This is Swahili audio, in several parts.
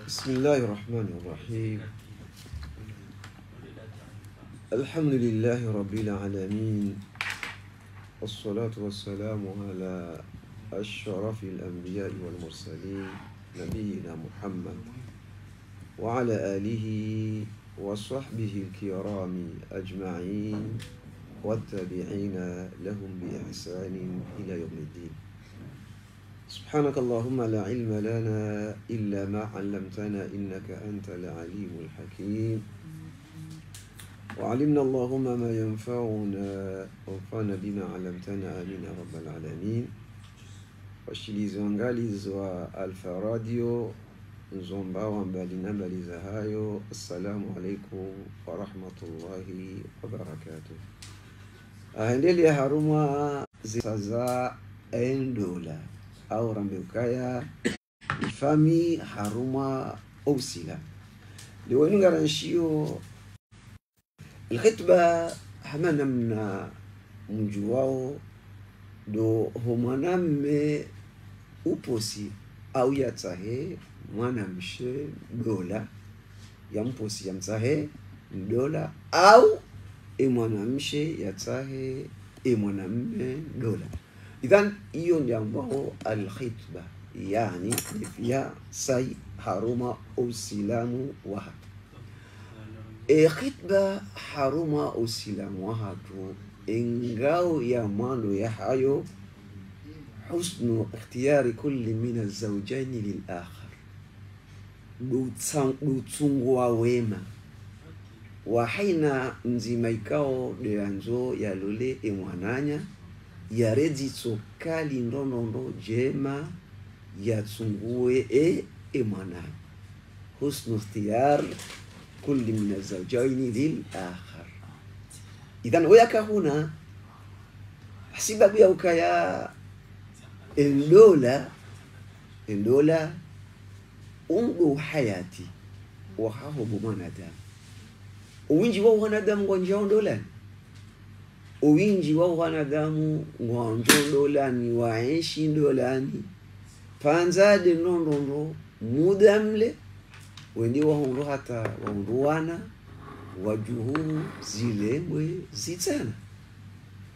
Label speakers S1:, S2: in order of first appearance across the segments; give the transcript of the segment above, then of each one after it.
S1: بسم الله الرحمن الرحيم. الحمد لله رب العالمين، والصلاة والسلام على أشرف الأنبياء والمرسلين نبينا محمد وعلى آله وصحبه الكرام أجمعين والتابعين لهم بإحسان إلى يوم الدين. سبحانك اللهم لا علم لنا إلا ما علمتنا إنك أنت العليم الحكيم. وعلمنا اللهم ما ينفعنا وانفعنا بما علمتنا آمين يا رب العالمين. Washiliziangalizi wa Alfa Radio Nzombawa mbali na mbali za hayo. Assalamu alaikum wa rahmatullahi wa barakatuh. Ahendeli ya haruma zisaza endola au rambeukaya ifami haruma ausila liwenu garanshio الخطبة همنا من مجواه do homanamme uposi au yatahe mwanamshe dola ya mposi ya mtahe dola au mwanamshe yatahe mwanamme dola. Idhan hiyo ndio ambao al-khitba yani ya sai haruma usilamu wa khitba haruma usilamu wa hatu ingao ya mando ya hayo husnu ikhtiyari kulli min az-zawjayn lil-akhar dutungwa wema wa haina nzima ikao deanzo ya lole mwananya ya redi tsokali ndonondo jema ya tsungue mwananya husnu ikhtiyar kulli min az-zawjayn lil-akhar. Idhan wayaka huna sababu ya ukaya endola ungu hayati wa hahubu mwanadamu. Uwinji wa wanadamu ngonja ondola. Uwinji wa wanadamu ngonja ondola ni waishi ndolani. Panzade nondondo mudamle wendi wa hondo hata wa hondoana wajuhu zilemwe zitana.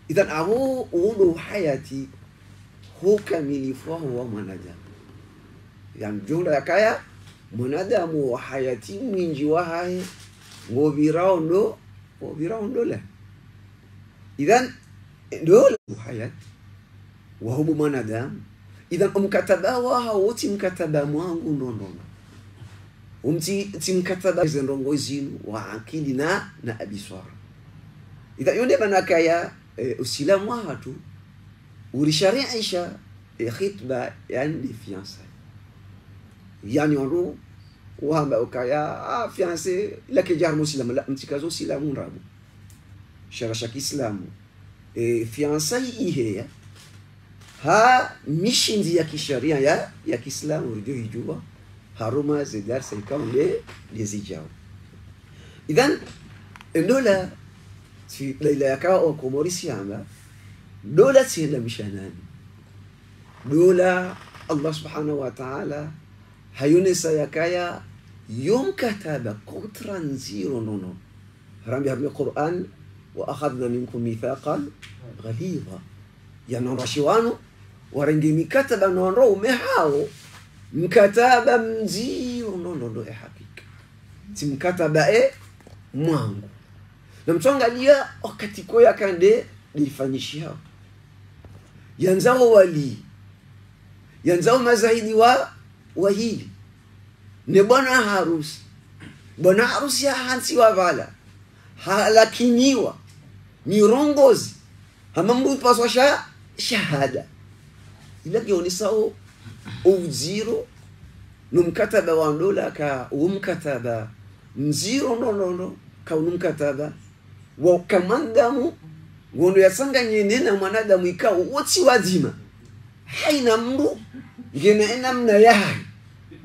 S1: Idhan aho ungu hayati hukamilifu wa mwanadamu. Yani jumla ya kaya mwanadamu wa hayati mwinji wa hae ngobiraundo la. Idhan dola hayat wa hubu mwanadamu. Idhan mkataba wa hawoti mkataba mwangu ndono. Umti mkataba zendongo zinu wa akili na abiswara. Idhan yonde banakaya usilamu wa hatu urishariisha khitba yani fiança. Yani wanu wamba ukaya fiancé laki jar muslim la mtikazo silamu rabu sharasha kiislamu fiancé ihe ha mishindi ya kisharia ya kiislamu ndio hijua haruma zidar saikaunde lezijao. Idhan dola si leila yaka o komorisi amba dola tienda mishanani dola Allah subhanahu wa ta'ala hayunisa yakaya يوم كتب كونترا نزيرو نونو رامي هرمي القرآن وأخذنا منكم ميثاقا غليظا يعني نرشوانو ورنجي مكتب نونرو مهاو مكتب مزيرو نونو حقيقة تمكتب مانغو نمتونغا ليا wakatiko yakande lifanyishia yanzao wali yanzao mazahidi wa hili ni bwana harusi. Bwana harusi ya hansi wa vala halakiniwa ni rongozi hamambu paswa shahada ila kioni sao uziro numkataba wa ndola ka umkataba mziro no ka numkataba wa kamandamu ngondo yasanganye nena mwanadamu ikao woti wazima haina mru ngene namna yahi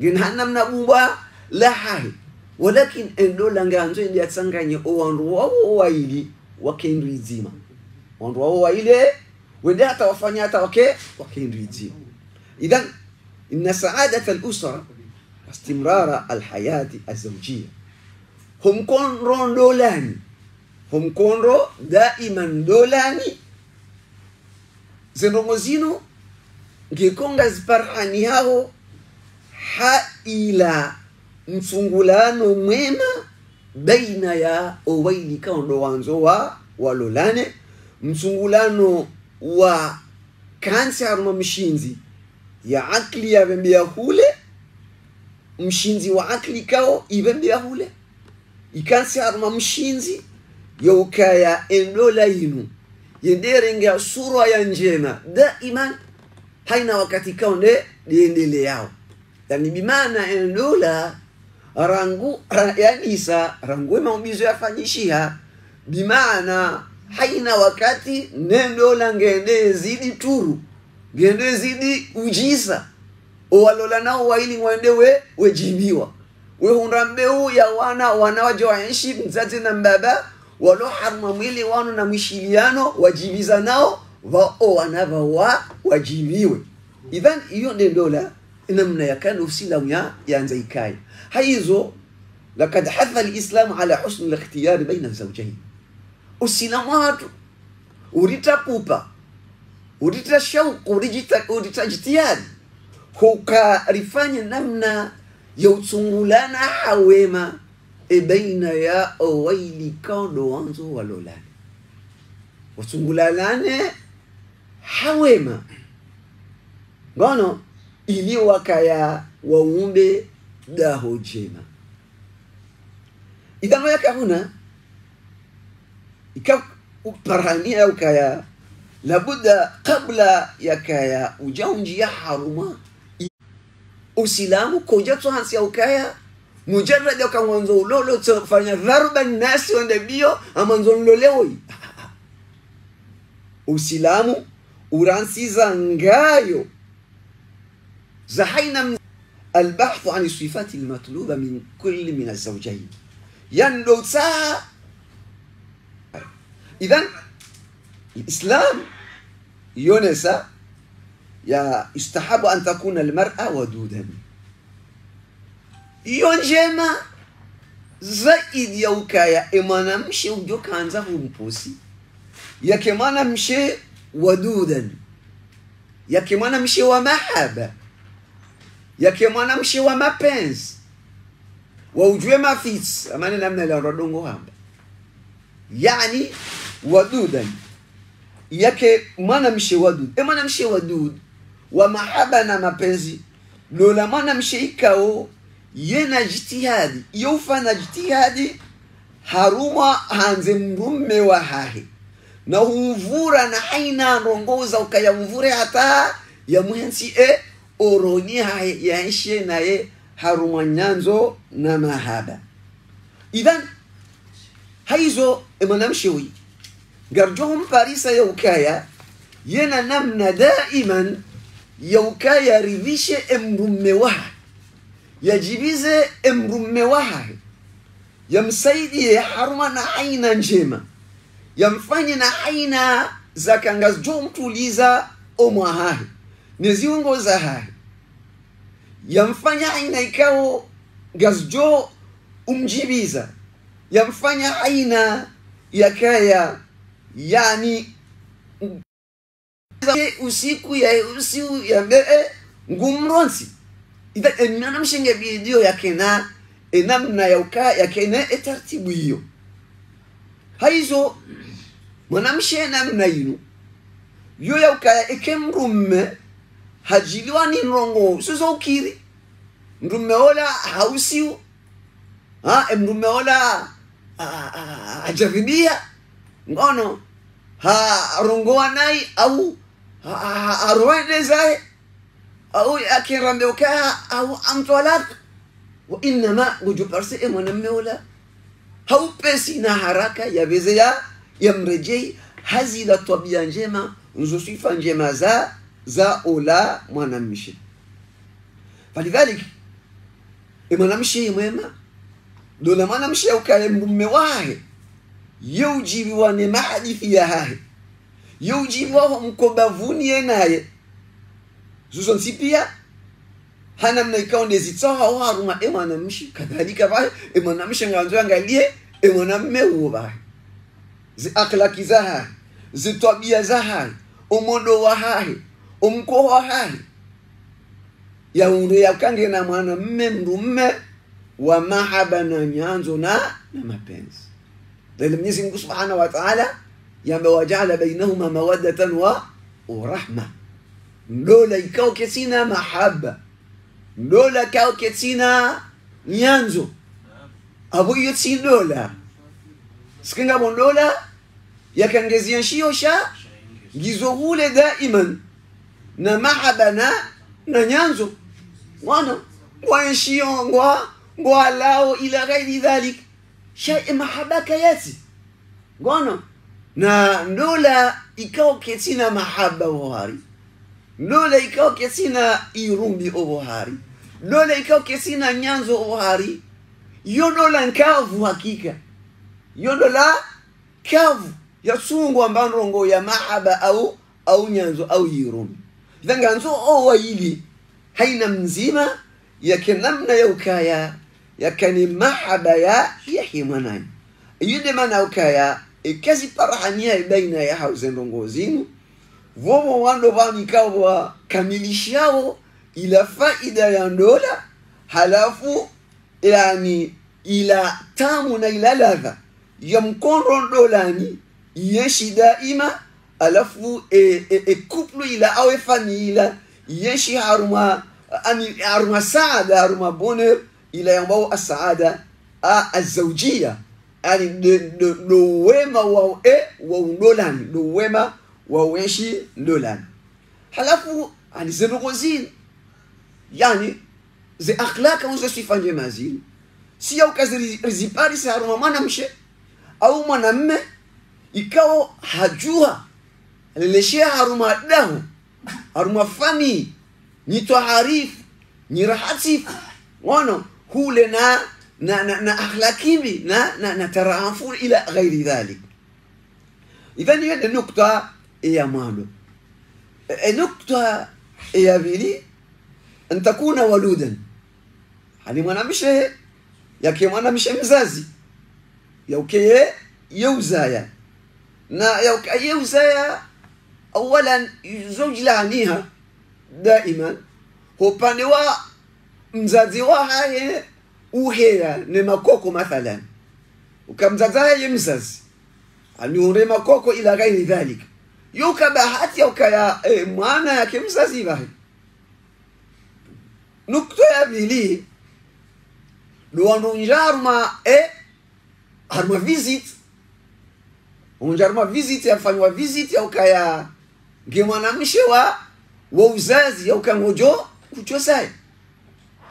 S1: gina namna bumba la hai walakin endola nganzo ndi atsanganye owandu wao waili wakendrizima wandu wao waile wende hata wafanya hata wakendrizima. Idhan inna sa'adat al-usra istimrara alhayati azawjia. Humkonro ndolani, humkonro daiman dolani zenrongo zino ngekonga ziparhani hao haila mfungulano mwema baina ya owaili kaundo wanzo wa walolane, mfungulano wa kansi haruma mshinzi ya akli ya bembea hule, mshinzi wa akli kao ibembea hule, ikansi haruma mshinzi ya ukaya endola inu yenderenge ya surwa ya njema daiman haina wakati kaunde diendele yao. Yani bimana endola rangu yanisa rangu maubizo yafanyishia bimana haina wakati nendola ngende zidi turu ngende zidi ujisa owalola nao waili ngwendewe wejibiwa we hundambeu ya wana waje waenshi mzazi na mbaba walo harma mwili wano na mishiliano wajibiza nao wao wanava wajibiwe. Idhan iyo nendola namna yakanu usilamu yaanza ikai haizo. Lakad hatha al-islam ala husn al-ikhtiyar baina zawjayn. Usilamu watu urita pupa urita shauku urita jitihadi hukarifanya namna ya utungulana hawema baina ya owaili kaundo wanzo walolane, utungulalane hawema ngono ili wakaya waumbe daho jema. Idano yaka huna ika uparania ukaya labuda kabla yakaya ujaunji ya haruma usilamu kujatu hansi ya ukaya mujarrad ya kamwanzo ulolo tufanya dharba nasi wende bio amanzo nlolewoi. Usilamu uransiza ngayo زحينا البحث عن الصفات المطلوبة من كل من الزوجين يندو ساعة. إذن الإسلام يونسا يستحب أن تكون المرأة ودودا يونجما زائد يوكايا إما نمشي وجوكا عنزه مبوسي يا كما نمشي ودودا يا كما نمشي ومحبة yake mwanamshi wa mapenzi wa ujue mafits amani namna la rodongo hamba yani wadudan yake mwanamshi wadud mwanamshi wadud wa mahaba na mapenzi lola mwanamshi ikao yena jitihadi yofana jitihadi haruma hanze mrume wa hahi na humvura na haina rongoza ukayamvure hata ya muhensi oroni yaishe naye haruma nyanzo na mahaba. Idhan haizo emanamshiwi garjohum parisa ya ukaya yena namna daiman ya ukaya ridhishe emrume waha yajibize emrume waha yamsaidie haruma na haina njema yamfanye na haina zakangazjo mtuliza omwahahi neziungo za hai yamfanya aina ikao gazjo umjibiza yamfanya aina yakaya yani usiku ya usiku ya ngumronsi ida enana mshenge video yakena enamna ya uka yakena etartibu hiyo haizo mwanamshe namna yinu yo ya uka ekemrume hajiliwa ni nrongo suzo ukiri mrume ola hausiu mrume ola ajavibia ngono rongoa nai au arwende zae au akirambe ukaa au amtwalat wa inma gujuparse mwanamme ola haupesi na haraka yabeze ya mrejei hazila tabia njema nzo sifa njema za ola mwanamshi. Falidhalik mwanamshi mwema dola mwanamshi ukaye mume wahe yujibi wane mahadithi ya hahe yujibi wa mkobavuni naye zuzo nsipia hana mna ikaonde zitsaha haruma mwanamshi kadhalika bae mwanamshi nganzo angalie mwanamume huo bae zi akhlaki za hai zi tabia za hai umondo wa hai umko wa hai ya unde yakange na mwanamume mrume wa mahaba na nyanzo na mapenzi. Ndio Mwenyezi Mungu Subhanahu wa Ta'ala yamewajala bainahuma mawaddatan wa rahma. Ndola ikao kesina mahaba, ndola ikao kesina nyanzo abo yotsi ndola sikinga bondola yakangezia shio sha gizohule daiman na mahaba na nyanzo wana kwa shio ngwa lao ila ghairi dhalik shay mahabaka yati ngono na ndola ikao kesina mahaba wahari, ndola ikao kesina irumbi obohari, ndola ikao kesina nyanzo obohari, yodola nkavu hakika, yodola kavu ya sungu ambanrongo ya mahaba au nyanzo au irumbi. Nganzo owa hili haina mzima yake namna ya ukaya yakani mahaba ya himanani yude mana ukaya ikazi parahania baina ya hauzenrongo zinu vomo wando vani kawa kamilishao ila faida ya ndola halafu yani ila tamu na ila ladha ya mkondo ndolani yeshi daima alafu kuplu ila awe fani ila yeshi haruma saada haruma bonheur ila yambao asaada azawjia yani do wema wa ndolani do wema wa weshi ndolani halafu ani zinogozini yani ze akhlaka uzo sifanye mazini si ya ukazi rizipari sa haruma mwanamshe au mwanamme ikao hajua leleshea haruma dahu haruma fami ni taharifu ni rahatifu wano hule na akhlakibi na tarafu ila ghairi dhalik. Idhan hiyo nukta ya mano nukta ya bili an takuna waludan hani mwanamshe yake mwanamshe mzazi yauke يوزايا نا يوزايا اولا زوج لعنيها دائما هو بانوا مزازي وهاي وهي نمكوكو مثلا وكمزازا يمزز اني مكوكو الى غير ذلك يوكا بحات يوكا يا مانا يا كمزازي باهي نكتو يا بيلي لو نجار ما harma visit unjarma visit yafanywa visit ya ukaya ngemwanamshe wa uzazi ya ukangojo kuchosai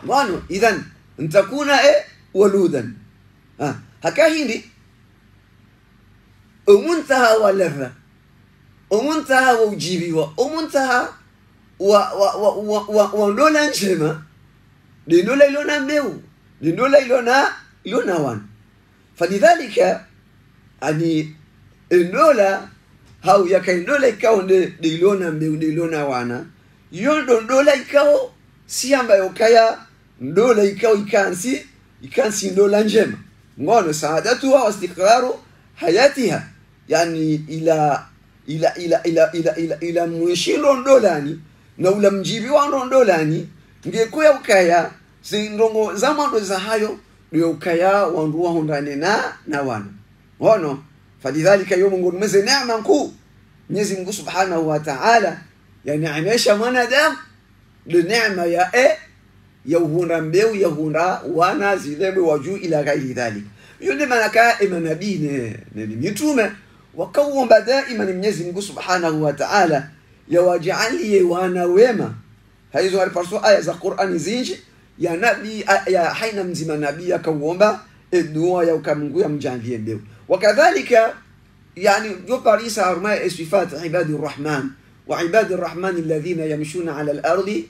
S1: mwana idhan ntakuna waludan haka hindi umuntaha wa ladha umuntaha wa ujibiwa umuntaha wa ndola njema lindola ilona mbeu lindola ilona wan فلذلك ani ndola hau yaka ndola ikao ndeilona mbeu ndeilona wana yondo ndola ikao si ambayo kaya ndola ikao ikansi ndola njema ngono saadatu wa istiqraru hayatiha yani ila mwishilo ndolani na ula mjibi wa ndolani ngekuya ukaya zindongo zamando za hayo ndio ukaya wanduwa hundane na wana wono falidhalika yomu ngumeze neema nkuu Mwenyezi Mungu Subhanahu wa Ta'ala yani amesha mwanadamu le neema ya uhunda mbeu ya hunda wana zilebe waju ila ghairi dhalik yule manaka manabii ni mitume wakaomba daima Mwenyezi Mungu Subhanahu wa Ta'ala yawajalie wana wema hizo aliparso aya za Qur'ani zinji ya nabii ya haina mzima nabii akaomba dua ya ukamungu ya mjanlie mbeu wakadhalika يعني يقال إيسا أرماء صفات عباد الرحمن وعباد الرحمن الذين يمشون على الأرض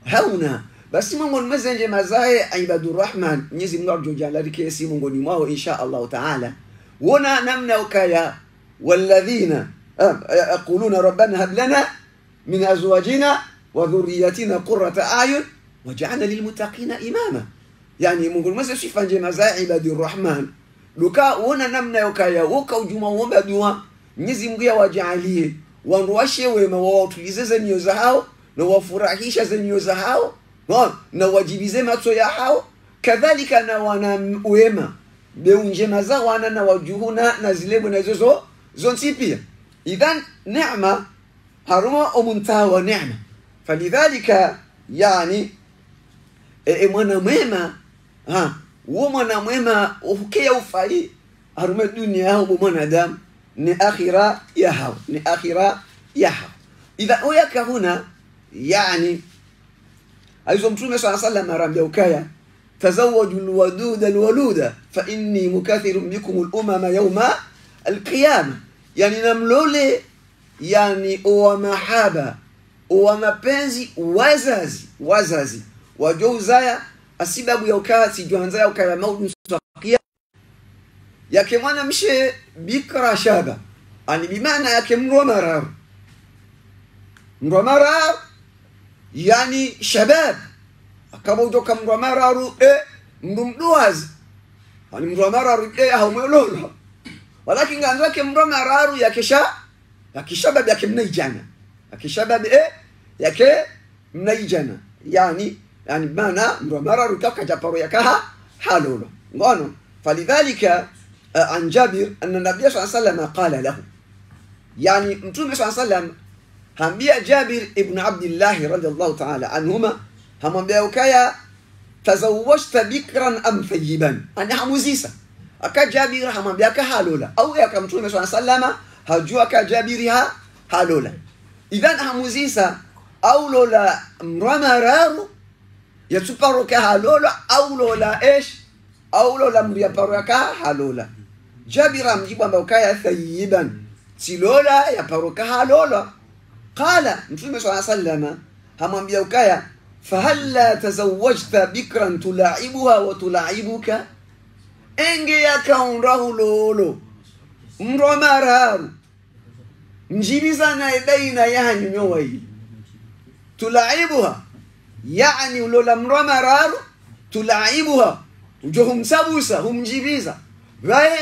S1: هونا بس من مزنج مزاي عباد الرحمن نيزي نرجو جالك يسي من قدمه إن شاء الله تعالى ونا نمنا وكايا والذين يقولون ربنا هب لنا من أزواجنا وذرياتنا قرة أعين waja'alna lilmuttaqina imama. Yani Mungu mweze sifa njema za ibadur rahman. Luka uona namna yokaya woka ujuma uomba dua Mwenyezi Mungu wajalie wanruashe wema watulize nyoyo zao na wafurahisha nyoyo zao na wajibize macho ya hao kadhalika na wana wema beu njema zao wana na wajuhuna na zile bwana hizo zonti pia. Idhan neema haruma umuntawa neema. Falidhalika yani mwana mwema mwana mwema uhukia ufai haruma dunia au mwanadamu ni akhira yahau ni akhira yahau. Idha uyaka huna yani aizo mtume sallallahu alayhi wasallam arambia ukaya tazawwaju alwaduda alwaluda fa inni mukathirun bikum al-umama yawma al-qiyamah. Yani namlole yani wa mahaba wa mapenzi wazazi wajouzaya asibabu ya ukati joanzaya ukaya maudu mstakia yake mwana mshe bikra shaba ani bimaana yake mromarar yani shabab akaba utoka mromararu mdumduaz ani mromararu haumwelolo walakin ganzo yake mromararu yake shabab yake mnaijana yake shabab yake mnaijana yani maana mromararu kaka japaro yakaha halolo ngono. Falidhalika عن جابر أن النبي صلى الله عليه وسلم قال له يعني متوم صلى الله عليه وسلم هم بيا جابر ابن عبد الله رضي الله تعالى عنهما هم بيا وكايا تزوجت بكرا أم ثيبا أنا حموزيسا أكا جابر هم بيا كهالولا أو يا كمتوم صلى الله عليه وسلم هجوا كجابرها هالولا. إذا حموزيسا أو لولا مرمرارو يتسبرو كهالولا أو لولا إيش أو لولا مريبارو كهالولا. Jabira mjibu ambao kaya thayiban silola ya paruka halola. Qala Mtume sallallahu alayhi wasallam hamwambia ukaya fahalla tazawwajta bikran tulaibuha wa tulaibuka enge yakaundahu lolo mromararu mjibiza na baina yani nyowai tulaibuha yani ulola mromararu tulaibuha ujohum sabusa humjibiza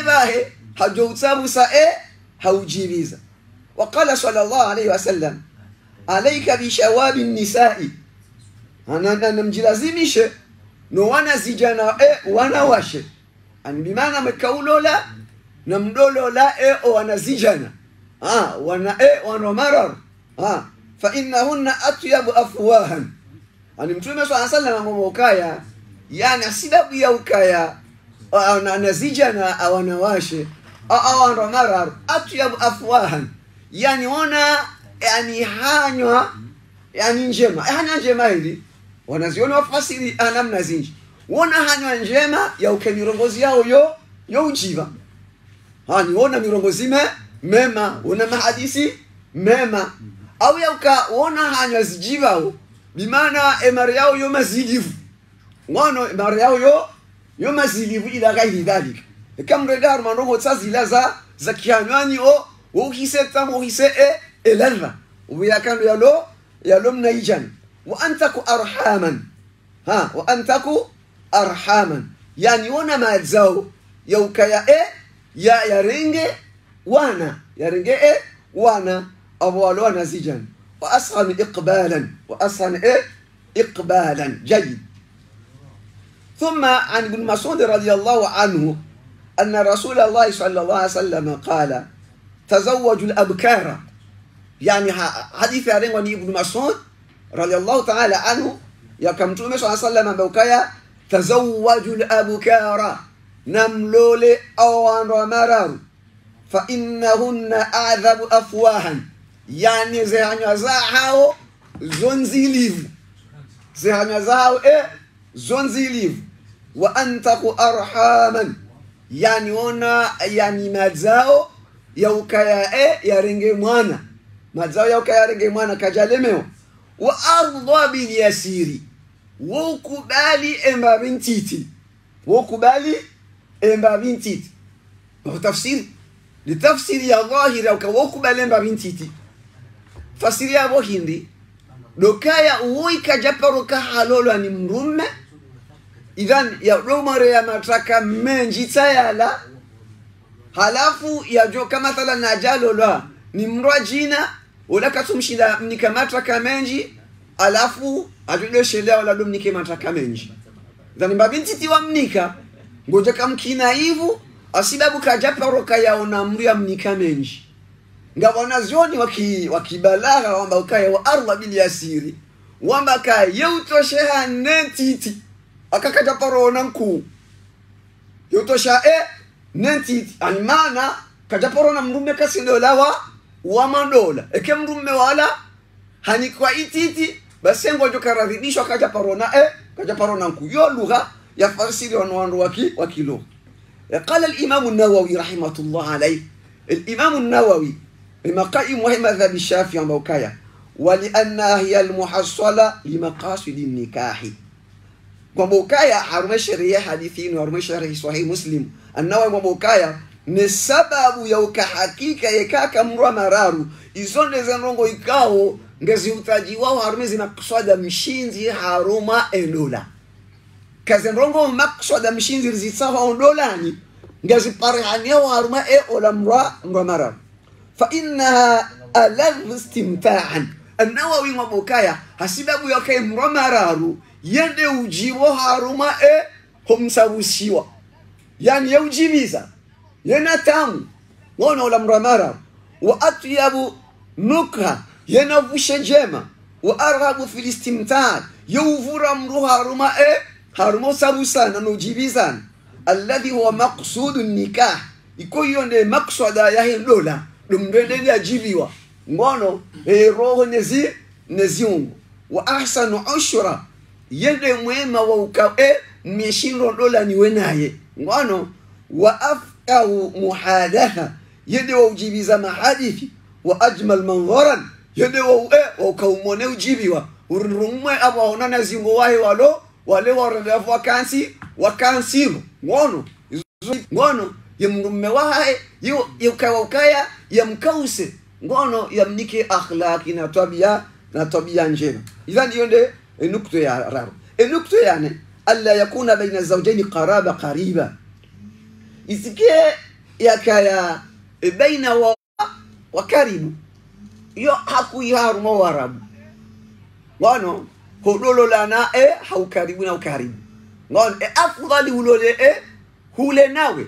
S1: bahe hajoutsabusa haujibiza. Waqala sallallahu alayhi wasallam alayka bi shawabi nisa'i ana namjilazimishe no wana zijana wana washe ani bimana makaulola na mdolola wana zijana wana marar fa innahunna atyabu afwahan. Ani Mtume sallallahu alayhi wasallam ngomokaya yani sababu ya ukaya anazijana awanawashe awana marar atyabu afwahan yani wana yani hanywa yani njema njema hili wanaziona wafasiri namna zinji wana hanywa njema ya ukemirongozi yao yo ujiva hani wana mirongozi mema wana mahadisi mema au ya ukaona hanywa zijiva bimana emari yao yo mazidivu ngono emari yao yo mazilivu ila gairi dhalik kamregar manongo tsazila za kianwani uhise uhise elalva uyakando yalo mnaijan wa antaku arhaman wa antaku arhaman yani wana mazao ya ukaya ya renge wana awalo nazijan wa ashan iqbalan jayyid. ثم عن ابن مسعود رضي الله عنه أن رسول الله صلى الله عليه وسلم قال تزوجوا الأبكار. يعني حديث عن ابن مسعود رضي الله تعالى عنه يا كم صلى الله عليه وسلم بوكايا تزوجوا الأبكار نملول أوان ومرار فإنهن أعذب أفواها. يعني زهن زاهو زنزيليف زهن زاهو زنزيليف وأنتقوا أرحاما يعني هنا يعني مازاو يوكايا يرنجي مانا مازاو يوكايا يرنجي مانا كجالميو وأرضى باليسير وكبالي إما بنتيتي وهو تفسير لتفسير يا ظاهر وكبالي إما بنتيتي فسير يا أبو هندي dokaya uika japaroka halolo ni mrume idhan ya romare ya matraka menji tayala halafu ya joka mathala na jalolo ni mrwa jina wala katumshinda mnika matraka menji alafu atudoshelea wala domnike matraka menji idhan mbabinti tiwa mnika ngoja kamkina hivu asibabu kajaparoka ya onamru ya mnika menji ngabona zioni wakibalagha wamba ukaya wa arba bil yasiri wamba ka yutosha nentiti akakaja parona nku yutosha nentiti almana kaja parona mrume kasindola wa mandola eke mrume wala hani kwa ititi basengo jokaradhibishwa kaja parona nku yo lugha ya farsiri wanwandu wakilo قال الامام النووي رحمه الله عليه الامام النووي بمقايم وهم مذهب الشافعي موكايا ولأنها هي المحصلة لمقاصد النكاح وموكايا حرم شريع حديثين وحرم شريع صحيح مسلم النووي وموكايا نسبب يوكا حقيقة يكاكا مروا مرارو إذن زنرونغو إكاو ngazi utaji wao harumezi makswada mshinzi haruma endola kazenrongo makswada mshinzi rizitsawa ondolani ngazi parihania haruma ola mra mara فإنها ألذ استمتاعا النووي مبوكايا hasibabu yake mramararu yende ujiwo haruma هم سawushiwa yani yaujibiza yana tamu wana ola mramararu wa atyabu nukha yanavusha jema wa arghabu fil istimtaa yuvura mru haruma haruma sawusana nujibizana alladhi huwa maqsudun nikah ikoyo ne maqsada ya dola dumdende ajibiwa ngono roho neziungu wa ahsanu ushra yende mwema wa ukae mishindo dola niwe naye ngono wa afqahu muhadatha yende wa ujibiza mahadithi wa ajmal manzaran yende wa ukaumone ujibiwa urumwe abaona nazingo wahe wale waradafu wakansi ngono yemrume wahe ukaya yamkause ngono yamnike akhlaqi na tabia njema idhan yonde nukto ya raru nukto yani alla yakuna baina zawjayn qaraba qariba isikie yakaya baina wa karibu yo hakuyaru mo warabu ngono hodolo lana haukaribu na ukaribu ngono afdali ulole hule nawe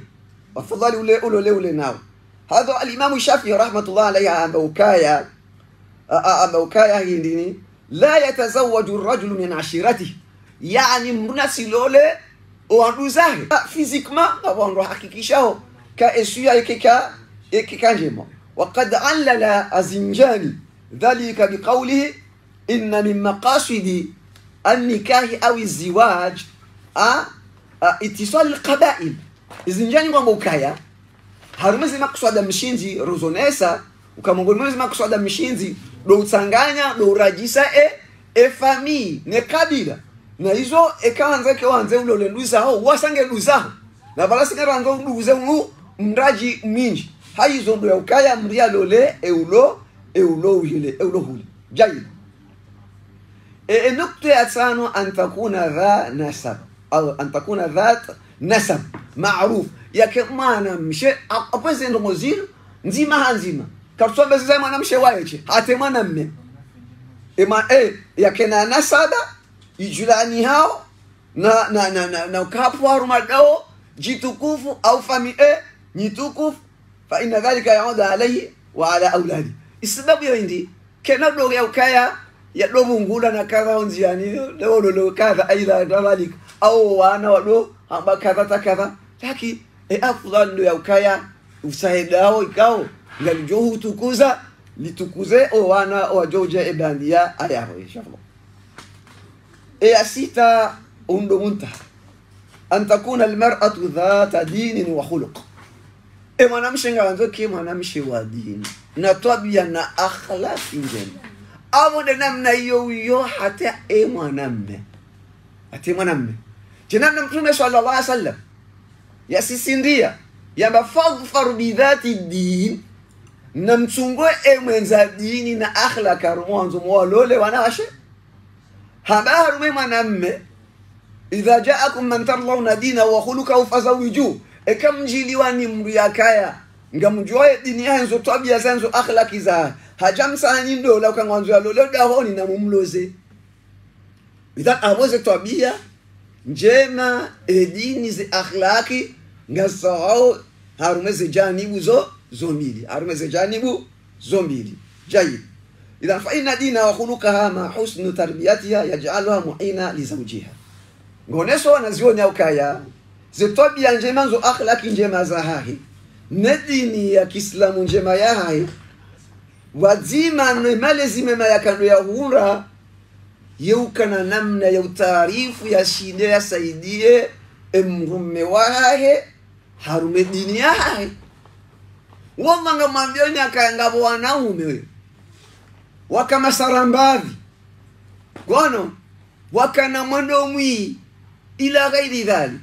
S1: وفضل أولي ناو هذا الإمام الشافعي رحمة الله عليه أبوكايا هنديني لا يتزوج الرجل من عشيرته يعني مناسي لولي وانروزاه فيزيكما وانرو حقيقيشه كأسويا كجيما وقد علل الزنجاني ذلك بقوله إن من مقاصد النكاح أو الزواج اتصال القبائل izinjani kwa mbukaya harumezi makuswada mshinzi rozonesa ukamongolezi makuswada mshinzi do utsanganya do urajisa fami ne kabila na hizo ekaanza ke wanze ulole nduza ho wasange nduza na bala singarango nduze mraji minji haizo ndo ya ukaya mria lole eulo hule jayi nukta ya tano an takuna dha nasab au an takuna dhat nasab معروف yake mwana mshe apese ndo mozir nzima hanzima katsombe sasa mwana mshe waeche hate mwana mme yake na nasaba ijulani hao na ukapu haruma dao jitukufu au fami nitukufu fa inna dhalika yauda alayhi wa ala auladi isababu yindi kena dogo ya ukaya ya dobu ngula na kadha onziani lolo kadha aidha dhalika au wana wado amba kadha laki afdal ndo ya ukaya usaidao ikao ngalijohu tukuza litukuze wana wajoje ebandia ayaho inshallah asita undo muntaha an takuna almar'atu dhata din wa khuluq mwanamshe ngaanzo ki mwanamshe wa dini na tabia na akhlaqi njema abo de namna hiyo hata mwanamme jinana mtume sallallahu alaihi wasallam yasisindia yamba faghfar bi dhati din na mtungo mwenza dini na akhlaka mwanzo mwalole wanawashe habaru mwanamme idha ja'akum man tarlawna dina wa khuluquhu fazawiju ekamjiliwa ni mriyakaya ngamjua dini yanzo tabia zanzo akhlaki za hajamsani ndola ukangwanzo ya lolo dahoni na mumloze idha aboze tabia njema dini zi akhlaki ngasao harumeze janibu zombili harumeze janibu zombili jayid idha fa inna dina wa khuluquha ma husnu tarbiyatiha yaj'aluha mu'ina li zawjiha ngoneso wanazionya ukaya zetobia njema zo akhlaki njema za hahi nedini ya Kiislamu njema ya hahi wazima na malezi mema ya kando ya hura yeukana namna ya utaarifu ya shinde ya saidie mrume wahe harume dini ya hahi wamanga mambioni akayangabo wanaume wakama sarambavi gono wakana mwendo mwi ila gairi dhali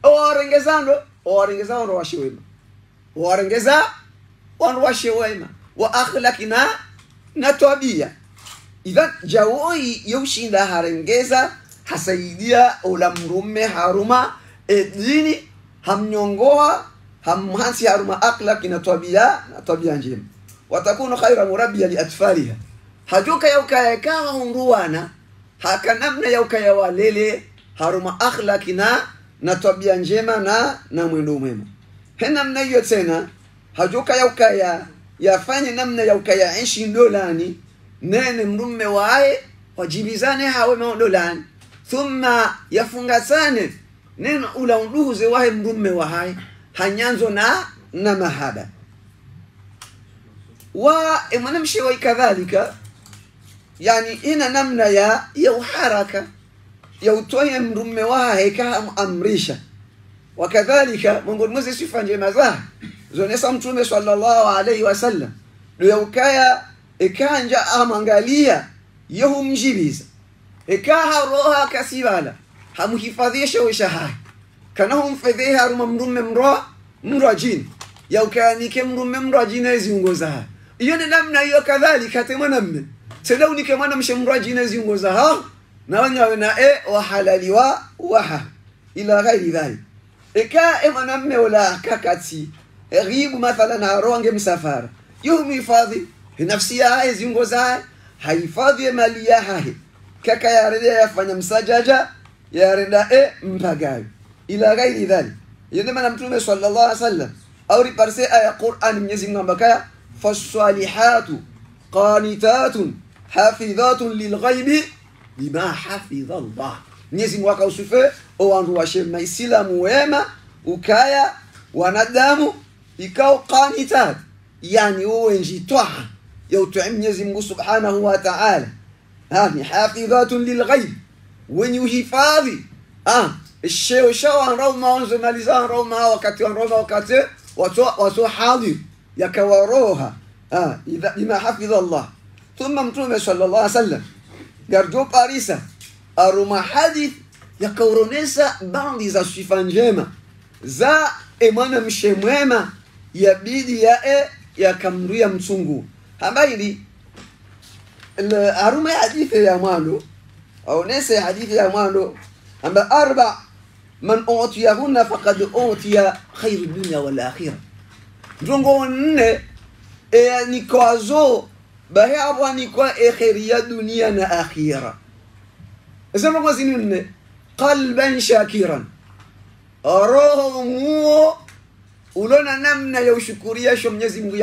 S1: owarengezano rawashewema owarengeza wanwashewema wa akhlaqina na tabia idhan jawoi yushinda harengeza hasaidia ula mrume haruma dini hamnyongoa hamhansi haruma akhlaqi na tabia njema watakunu khayra murabbiya li atfaliha hajuka yaukaya hunduwana haka namna yaukaya walele haruma akhlaqi na tabia njema na mwendo mwema hena namna hiyo tena hajuka yaukaya yafanye namna yaukaya ishi ndolani nene mrume wae wajibizane hawe maondolani thumma yafungasane neno ula unduhuze wae mrume wae hanyanzo na mahaba wa mwanamshi wa kadhalika yani ina namna ya uharaka ya utoye mrume wae kama amrisha wakadhalika Mungu mmoja sifa njema za zonesa mtume sallallahu alayhi wasallam ndio ukaya ikanja amangalia yehumjibiza ikaha roha kasibala hamuhifadhisha ushaha kana humfadhiha haruma mrume mrajin ya ukanike mrume mrajin ziungoza iyo ni namna hiyo kadhalika temanamme tena unike mwana mshemrajin ziungoza na wanyawe na wa halali wa ila ghairi dhalik ika mwanamme wala kakati ghibu mathalan haronge msafara yuhum hifadhi nafsi yake ziungoza haifadhi mali yake kaka yarede yafanya msajaja yareda mpagayo ila ghairi dhalik yadema mtume sallallahu alaihi wasallam au riparse aya Qur'an Mwenyezi Mungu ambakaya fasalihatu qanitatun hafidhatun lilghaibi bima hafidha Allah Mwenyezi Mungu akausife owandu washema Islamu wema ukaya wanadamu ikao qanitat yani uwenji toha ya utuim Mwenyezi Mungu subhanahu wa ta'ala ni hafidhatun lilghaib wenye uhifadhi الشيء شو روما ونزماليزان روما وكاتي روما وكاتي وسو حاضر يكوروها إذا بما حفظ الله ثم متوم صلى الله عليه وسلم يرجو باريسا أروما حديث يكورونيسا باندي za sifa njema za emana mshemwema yabidi ya kamruya mtungu habaili aruma hadithi ya mwanzo au nese hadithi ya mwanzo amba arba man utiyahunna faqad utiya khairu dunya wal akhirah ndongo nne ni kwazo bahaba ni kwa khairu dunya na akhirah zama kwa zinne qalban shakiran roho ulona namna ya ushukuria sho Mwenyezi Mungu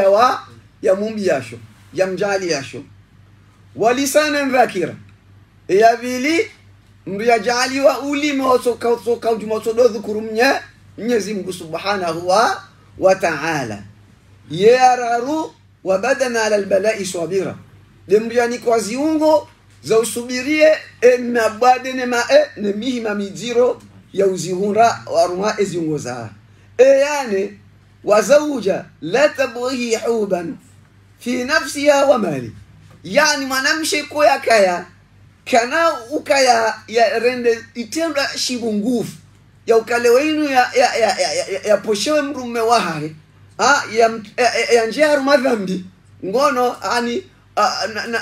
S1: ya mumbi yasho ya mjali yasho walisanan dhakira ya vili mriyajali wa ulime wasoka ujumoto dhukuru Mwenyezi Mungu subhanahu wa ta'ala yararu wa badana ala albala'i sabira limriyani kwa ziungo za usubirie na badene ne mihima mijiro ya uzihura waruma eziungo za yani wazauja la tabghi huban fi nafsiha wa mali yani mwanamshe kwa yakaya kana ukaya ya rende itenda shibungufu ya ukale wenu ya poshewe mrume wahe ya njia madhambi ngono ani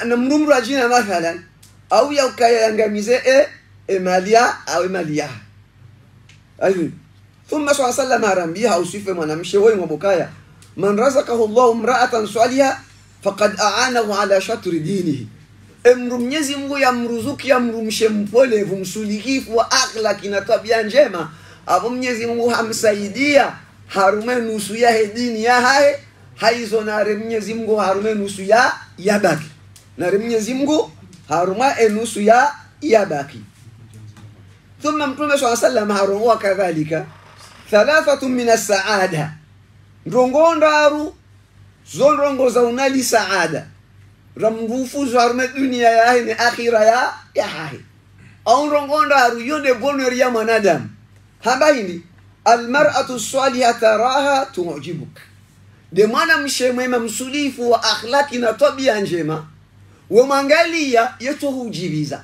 S1: na mnumra jina mathalan au ya ukayangamize malia au malia ayi thumma sallallahu arambiha usife mwanamshe wewe mbokaya man razaqahu Allah imra'atan salihah faqad a'anahu ala shatri dinihi Mwenyezi Mungu yamruzuki yamrumshe mpole vumsulikifu wa akhlaki na tabia njema abo Mwenyezi Mungu hamsaidia harume nusu ya dini ya haizo na Mwenyezi Mungu harume nusu ya baki na Mwenyezi Mungu haruma nusu ya baki thumma mtume sallallahu harumu wa kadhalika thalathatu min as-sa'ada ndongondaru zonrongo za unali saada ramrufu zarme dunia ya ni akhira ya hai au rongondaru yonde bonheur ya mwanadamu habaini almar'atu salihah taraha tu'jibuk de mwana mshemema msulifu wa akhlaki na tabia njema wamwangalia yetu hujibiza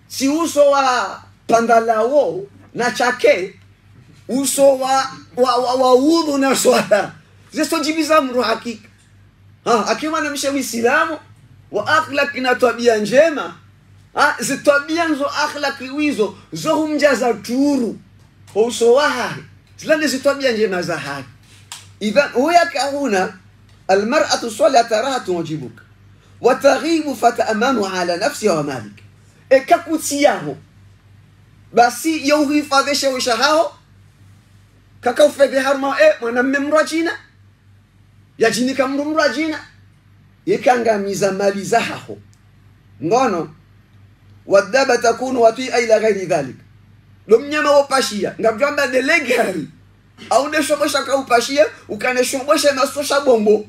S1: si uso wa pandalao na chake uso wa udhu na swala zesto jibiza mru hakika akiwa na mshawi Islamu wa akhlaki na tabia njema zitabia nzo akhlaki wizo zo humjaza turu uso wahi zilande zitabia njema za haki idhan huya kahuna almar'atu salihah taraha tujibuka wa taghibu fata'amanu ala nafsiha wa malik ekakutiyaho basi yuhifadhisha ushahao kakaufedhe harma mwanamme mrajina yajinika mrajina yekangamiza mali zahaho ngono wadaba takunu wati'a ila ghairi dhalik lomnyama wopashia ngabjamba de legari au neshobosha ka upashia ukaneshobosha na sosha bombo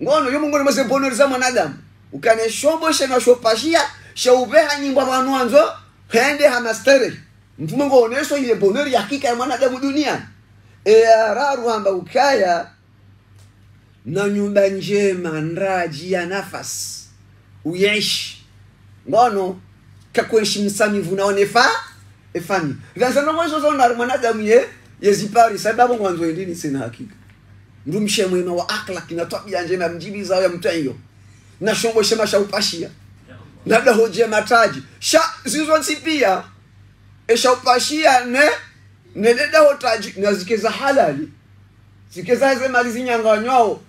S1: ngono yo mungu nimase bonheur za mwanadamu ukaneshobosha na shopashia shaubeha nyimba banwanzo hende hamastere mtume ngoneso ile bonheur ya hakika ya mwanadamu duniani araru hamba ukaya na nyumba njema nraji ya nafasi uyeshi ngono kakweshi msamivu naonefa efami ganzano mwezo zona mwanadamu yezipari sababu mwanzo ndini sina hakika ndumshe mwema wa akhlaki na tabia njema mjibiza ya mtayo na shombo shema shaupashia na dahoje mataji sha zizo nsipia shaupashia ne deda hotaji na zikeza halali zikeza ze mali zinyanganyao